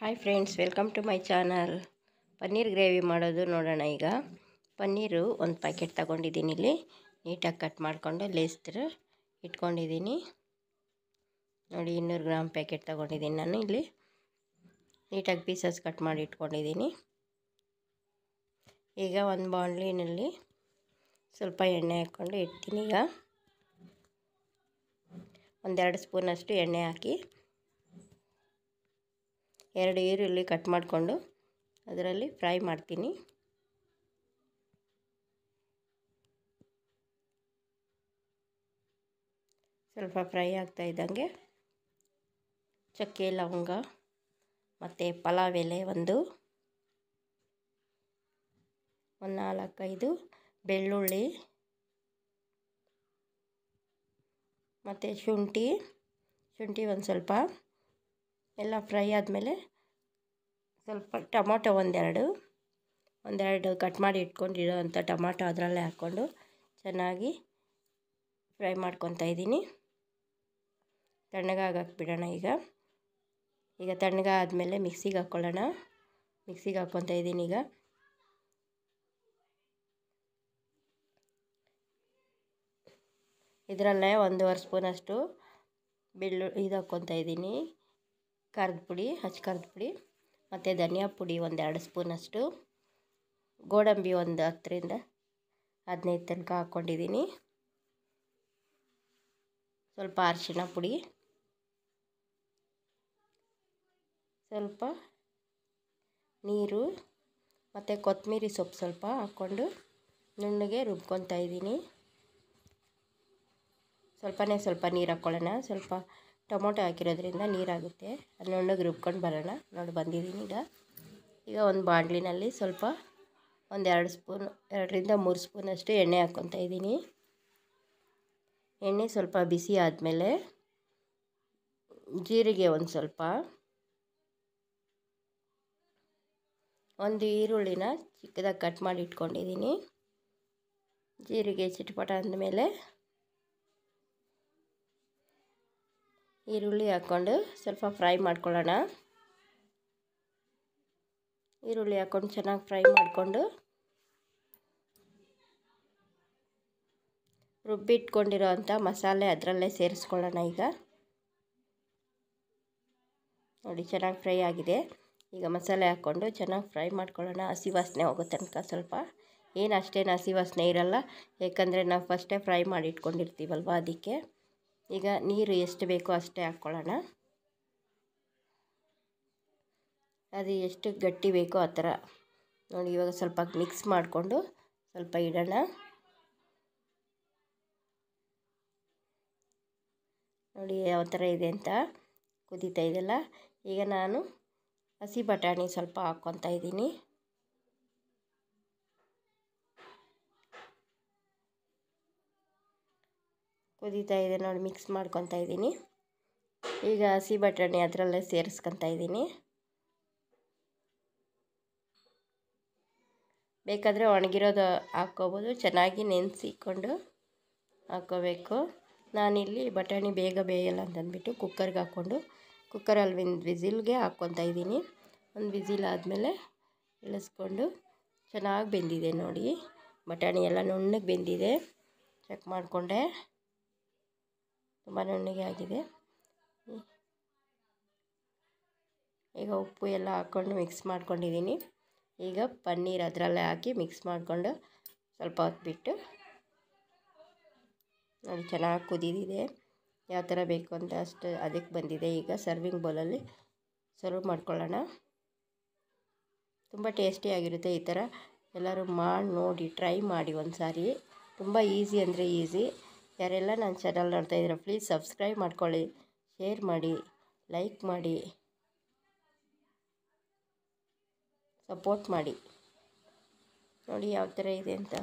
Hi friends, welcome to my channel. Paneer gravy ಮಾಡೋದು ನೋಡೋಣ. ಈಗ ಪನ್ನೀರು ಒಂದು ಪ್ಯಾಕೆಟ್ ತಗೊಂಡಿದ್ದೀನಿ. ಇಲ್ಲಿ ನೀಟಾಗಿ ಕಟ್ ಮಾಡಿಕೊಂಡು ಲೇಸ್ ಥರ ಇಟ್ಕೊಂಡಿದ್ದೀನಿ. ನೋಡಿ, 200 ಗ್ರಾಮ್ ಪ್ಯಾಕೆಟ್ ತಗೊಂಡಿದ್ದೀನಿ ನಾನು. ಇಲ್ಲಿ ನೀಟಾಗಿ ಪೀಸಸ್ ಕಟ್ ಮಾಡಿ ಇಟ್ಕೊಂಡಿದ್ದೀನಿ. ಈಗ ಒಂದು ಬಾಣಲಿನಲ್ಲಿ ಸ್ವಲ್ಪ ಎಣ್ಣೆ ಹಾಕ್ಕೊಂಡು ಇಡ್ತೀನಿ. ಈಗ 1-2 ಸ್ಪೂನಷ್ಟು ಎಣ್ಣೆ ಹಾಕಿ 2 ಈರುಳ್ಳಿ ಕಟ್ ಮಾಡಿಕೊಂಡು ಅದರಲ್ಲಿ ಫ್ರೈ ಮಾಡ್ತೀನಿ. ಸ್ವಲ್ಪ ಫ್ರೈ ಆಗ್ತಾ ಇದ್ದಂಗೆ ಚಕ್ಕೆ, ಲವಂಗ ಮತ್ತು ಪಲಾವ್ ಎಲೆ ಒಂದು 4-5 ಬೆಳ್ಳುಳ್ಳಿ ಮತ್ತು ಶುಂಠಿ ಒಂದು ಸ್ವಲ್ಪ ಎಲ್ಲ ಫ್ರೈ ಆದಮೇಲೆ ಸ್ವಲ್ಪ ಟೊಮೊಟೊ ಒಂದೆರಡು ಕಟ್ ಮಾಡಿ ಇಟ್ಕೊಂಡಿರೋ ಅಂಥ ಟೊಮೊಟೊ ಅದರಲ್ಲೇ ಹಾಕ್ಕೊಂಡು ಚೆನ್ನಾಗಿ ಫ್ರೈ ಮಾಡ್ಕೊತಾ ಇದ್ದೀನಿ. ತಣ್ಣಗಾಗಕ್ಕೆ ಬಿಡೋಣ. ಈಗ ತಣ್ಣಗಾದ್ಮೇಲೆ ಮಿಕ್ಸಿಗೆ ಹಾಕ್ಕೊಳ್ಳೋಣ. ಮಿಕ್ಸಿಗೆ ಹಾಕ್ಕೊತಾ ಇದ್ದೀನಿ. ಈಗ ಇದರಲ್ಲೇ 1.5 ಸ್ಪೂನಷ್ಟು ಇದು ಹಾಕ್ಕೊತಾ ಇದ್ದೀನಿ. ಖಾರದ ಪುಡಿ, ಖಾರದ ಪುಡಿ ಮತ್ತು ಧನಿಯಾ ಪುಡಿ 1-2 ಸ್ಪೂನಷ್ಟು, ಗೋಡಂಬಿ ಒಂದು 10-15 ತನಕ ಹಾಕ್ಕೊಂಡಿದ್ದೀನಿ. ಸ್ವಲ್ಪ ಅರಿಶಿಣ ಪುಡಿ, ಸ್ವಲ್ಪ ನೀರು ಮತ್ತು ಕೊತ್ತಂಬರಿ ಸೊಪ್ಪು ಸ್ವಲ್ಪ ಹಾಕ್ಕೊಂಡು ನುಣ್ಣಗೆ ರುಬ್ಕೊತಾ ಇದ್ದೀನಿ. ಸ್ವಲ್ಪ ನೀರು ಹಾಕ್ಕೊಳ್ಳೋಣ. ಸ್ವಲ್ಪ ಟೊಮೊಟೊ ಹಾಕಿರೋದ್ರಿಂದ ನೀರಾಗುತ್ತೆ. ಅದು ನುಣ್ಣಗೆ ರುಬ್ಕೊಂಡು ಬರೋಣ. ನೋಡಿ, ಬಂದಿದ್ದೀನಿ. ಈಗ ಒಂದು ಬಾಣಲಿನಲ್ಲಿ ಸ್ವಲ್ಪ 2-3 ಸ್ಪೂನಷ್ಟು ಎಣ್ಣೆ ಹಾಕ್ಕೊತಾ ಇದ್ದೀನಿ. ಎಣ್ಣೆ ಸ್ವಲ್ಪ ಬಿಸಿ ಆದಮೇಲೆ ಜೀರಿಗೆ ಒಂದು ಈರುಳ್ಳಿನ ಚಿಕ್ಕದಾಗಿ ಕಟ್ ಮಾಡಿ ಇಟ್ಕೊಂಡಿದ್ದೀನಿ. ಜೀರಿಗೆ ಚಿಟಪಟ ಅಂದಮೇಲೆ ಈರುಳ್ಳಿ ಹಾಕ್ಕೊಂಡು ಸ್ವಲ್ಪ ಫ್ರೈ ಮಾಡ್ಕೊಳ್ಳೋಣ. ಈರುಳ್ಳಿ ಹಾಕ್ಕೊಂಡು ಚೆನ್ನಾಗಿ ಫ್ರೈ ಮಾಡಿಕೊಂಡು ರುಬ್ಬಿಟ್ಕೊಂಡಿರೋ ಅಂಥ ಮಸಾಲೆ ಅದರಲ್ಲೇ ಸೇರಿಸ್ಕೊಳ್ಳೋಣ. ಈಗ ನೋಡಿ, ಚೆನ್ನಾಗಿ ಫ್ರೈ ಆಗಿದೆ. ಈಗ ಮಸಾಲೆ ಹಾಕ್ಕೊಂಡು ಚೆನ್ನಾಗಿ ಫ್ರೈ ಮಾಡ್ಕೊಳ್ಳೋಣ. ಹಸಿ ವಾಸನೆ ಹೋಗೋ ತನಕ. ಸ್ವಲ್ಪ ಅಷ್ಟೇನು ಹಸಿ ವಾಸನೆ ಇರಲ್ಲ, ಯಾಕಂದರೆ ನಾವು ಫಸ್ಟೇ ಫ್ರೈ ಮಾಡಿ ಇಟ್ಕೊಂಡಿರ್ತೀವಲ್ವ, ಅದಕ್ಕೆ. ಈಗ ನೀರು ಎಷ್ಟು ಬೇಕೋ ಅಷ್ಟೇ ಹಾಕ್ಕೊಳ್ಳೋಣ. ಅದು ಎಷ್ಟು ಗಟ್ಟಿ ಬೇಕೋ ಆ ಥರ ನೋಡಿ. ಇವಾಗ ಸ್ವಲ್ಪ ಮಿಕ್ಸ್ ಮಾಡಿಕೊಂಡು ಸ್ವಲ್ಪ ಇಡೋಣ. ನೋಡಿ ಯಾವ ಥರ ಇದೆ ಅಂತ ಕುದೀತಾ ಇದೆಯಲ್ಲ. ಈಗ ನಾನು ಹಸಿ ಬಟಾಣಿ ಸ್ವಲ್ಪ ಹಾಕ್ಕೊತಾ ಇದ್ದೀನಿ. ಕುದೀತಾ ಇದೆ ನೋಡಿ, ಮಿಕ್ಸ್ ಮಾಡ್ಕೊತಾ ಇದ್ದೀನಿ. ಈಗ ಹಸಿ ಬಟಾಣಿ ಅದರಲ್ಲೇ ಸೇರಿಸ್ಕೊತಾ ಇದ್ದೀನಿ. ಬೇಕಾದರೆ ಒಣಗಿರೋದು ಹಾಕ್ಕೋಬೋದು. ಚೆನ್ನಾಗಿ ನೆನೆಸಿಕೊಂಡು ಹಾಕ್ಕೋಬೇಕು. ನಾನಿಲ್ಲಿ ಬಟಾಣಿ ಬೇಗ ಬೇಯಲ್ಲ ಅಂತಂದ್ಬಿಟ್ಟು ಕುಕ್ಕರ್ಗೆ ಹಾಕ್ಕೊಂಡು ಕುಕ್ಕರಲ್ಲಿ 1 ವಿಸಿಲ್ಗೆ ಹಾಕ್ಕೊತಾ ಇದ್ದೀನಿ. 1 ವಿಸಿಲ್ ಆದಮೇಲೆ ಇಳಿಸ್ಕೊಂಡು ಚೆನ್ನಾಗಿ ಬೆಂದಿದೆ ನೋಡಿ. ಬಟಾಣಿ ಎಲ್ಲ ನುಣ್ಣಗೆ ಬೆಂದಿದೆ. ಚೆಕ್ ಮಾಡಿಕೊಂಡೆ, ತುಂಬ ನುಣ್ಣಗೆ ಆಗಿದೆ. ಈಗ ಉಪ್ಪು ಎಲ್ಲ ಹಾಕ್ಕೊಂಡು ಮಿಕ್ಸ್ ಮಾಡ್ಕೊಂಡಿದ್ದೀನಿ. ಈಗ ಪನ್ನೀರ್ ಅದರಲ್ಲೇ ಹಾಕಿ ಮಿಕ್ಸ್ ಮಾಡಿಕೊಂಡು ಸ್ವಲ್ಪ ಹೊತ್ತು ಬಿಟ್ಟು ನೋಡಿ, ಚೆನ್ನಾಗಿ ಕುದಿದಿದೆ. ಯಾವ ಥರ ಬೇಕು ಅಂತ ಅಷ್ಟು ಅದಕ್ಕೆ ಬಂದಿದೆ. ಈಗ ಸರ್ವಿಂಗ್ ಬೌಲಲ್ಲಿ ಸರ್ವ್ ಮಾಡ್ಕೊಳ್ಳೋಣ. ತುಂಬ ಟೇಸ್ಟಿಯಾಗಿರುತ್ತೆ. ಈ ಥರ ಎಲ್ಲರೂ ಮಾಡಿ ನೋಡಿ, ಟ್ರೈ ಮಾಡಿ ಒಂದು ಸಾರಿ. ತುಂಬ ಈಸಿ ಅಂದರೆ ಈಸಿ. ಯಾರೆಲ್ಲ ನನ್ನ ಚಾನಲ್ ನೋಡ್ತಾ ಇದ್ದೀರಾ, ಪ್ಲೀಸ್ ಸಬ್ಸ್ಕ್ರೈಬ್ ಮಾಡ್ಕೊಳ್ಳಿ, ಶೇರ್ ಮಾಡಿ, ಲೈಕ್ ಮಾಡಿ, ಸಪೋರ್ಟ್ ಮಾಡಿ. ನೋಡಿ ಯಾವ ಥರ ಇದೆ ಅಂತ.